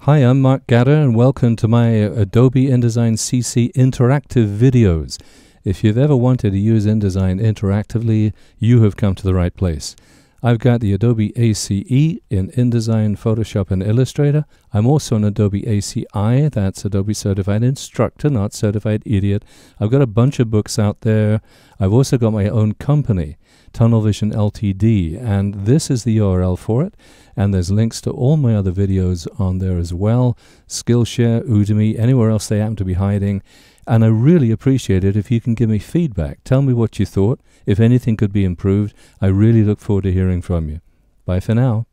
Hi, I'm Mark Gatter and welcome to my Adobe InDesign CC interactive videos. If you've ever wanted to use InDesign interactively, you have come to the right place. I've got the Adobe ACE in InDesign, Photoshop, and Illustrator. I'm also an Adobe ACI, that's Adobe Certified Instructor, not Certified Idiot. I've got a bunch of books out there. I've also got my own company, Tunnel Vision Ltd, and this is the URL for it. And there's links to all my other videos on there as well. Skillshare, Udemy, anywhere else they happen to be hiding. And I really appreciate it if you can give me feedback. Tell me what you thought. If anything could be improved, I really look forward to hearing from you. Bye for now.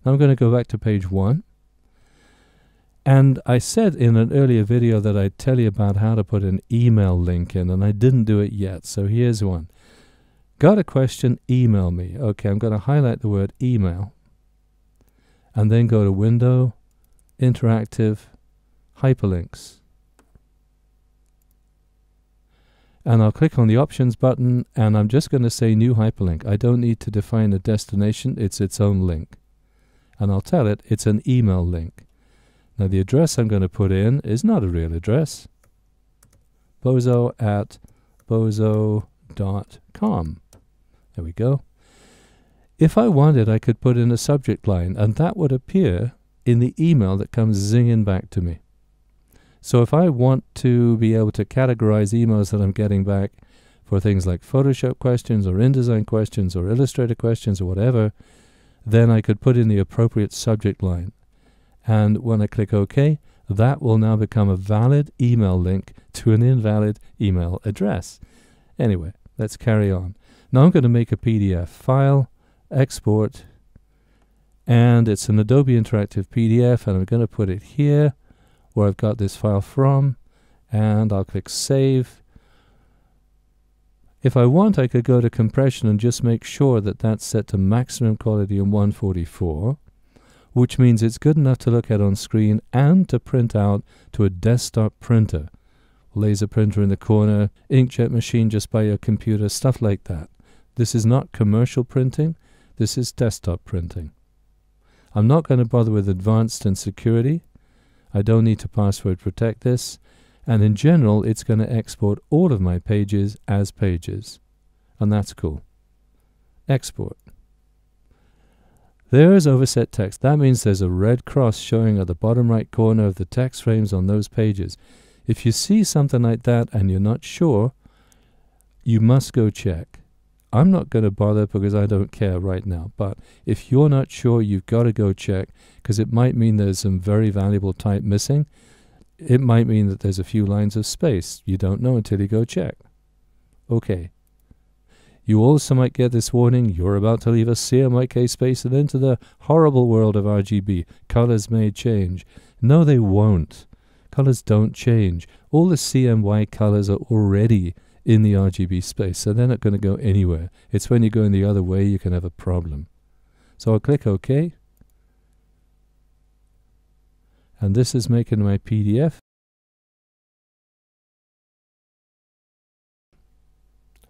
Now I'm going to go back to page 1. And I said in an earlier video that I'd tell you about how to put an email link in, and I didn't do it yet, so here's one. Got a question? Email me. Okay, I'm going to highlight the word email and then go to Window, Interactive, Hyperlinks. And I'll click on the Options button and I'm just going to say New Hyperlink. I don't need to define a destination, it's its own link. And I'll tell it it's an email link. Now the address I'm going to put in is not a real address. bozo@bozo.com. There we go. If I wanted, I could put in a subject line, and that would appear in the email that comes zinging back to me. So if I want to be able to categorize emails that I'm getting back for things like Photoshop questions or InDesign questions or Illustrator questions or whatever, then I could put in the appropriate subject line. And when I click OK, that will now become a valid email link to an invalid email address. Anyway, let's carry on. Now I'm going to make a PDF file, export, and it's an Adobe Interactive PDF, and I'm going to put it here where I've got this file from, and I'll click Save. If I want, I could go to compression and just make sure that that's set to maximum quality in 144, which means it's good enough to look at on screen and to print out to a desktop printer. Laser printer in the corner, inkjet machine just by your computer, stuff like that. This is not commercial printing, this is desktop printing. I'm not going to bother with advanced and security. I don't need to password protect this. And in general, it's going to export all of my pages as pages. And that's cool. Export. There is overset text. That means there's a red cross showing at the bottom right corner of the text frames on those pages. If you see something like that and you're not sure, you must go check. I'm not going to bother because I don't care right now, but if you're not sure, you've got to go check, because it might mean there's some very valuable type missing. It might mean that there's a few lines of space. You don't know until you go check. Okay. You also might get this warning, you're about to leave a CMYK space and into the horrible world of RGB. Colors may change. No, they won't. Colors don't change. All the CMY colors are already in the RGB space, so they're not going to go anywhere. It's when you go in the other way you can have a problem. So I'll click OK. And this is making my PDF.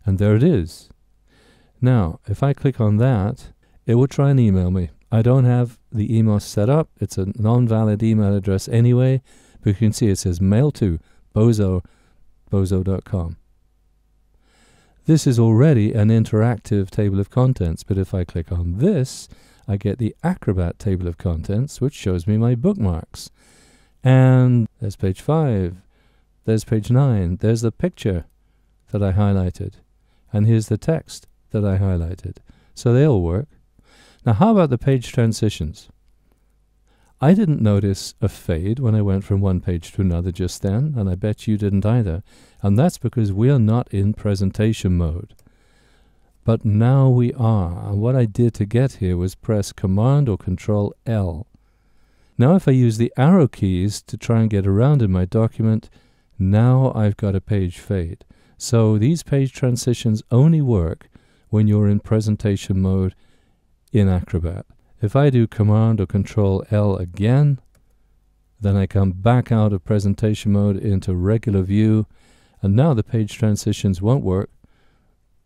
And there it is. Now, if I click on that, it will try and email me. I don't have the email set up. It's a non-valid email address anyway, but you can see it says mail to bozo.com. This is already an interactive table of contents, but if I click on this, I get the Acrobat table of contents, which shows me my bookmarks. And there's page 5, there's page 9, there's the picture that I highlighted, and here's the text that I highlighted. So they all work. Now how about the page transitions? I didn't notice a fade when I went from one page to another just then, and I bet you didn't either. And that's because we are not in presentation mode. But now we are, and what I did to get here was press Command or Control L. Now if I use the arrow keys to try and get around in my document, now I've got a page fade. So these page transitions only work when you're in presentation mode in Acrobat. If I do Command or Control L again, then I come back out of presentation mode into regular view, and now the page transitions won't work.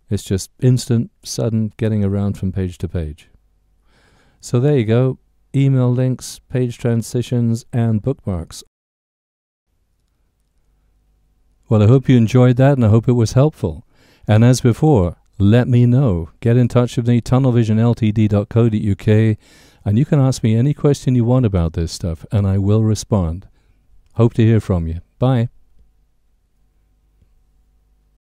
It's just instant, sudden getting around from page to page. So there you go. email links, page transitions, and bookmarks. Well, I hope you enjoyed that, and I hope it was helpful. And as before, let me know. Get in touch with me, tunnelvisionltd.co.uk, and you can ask me any question you want about this stuff, and I will respond. Hope to hear from you. Bye.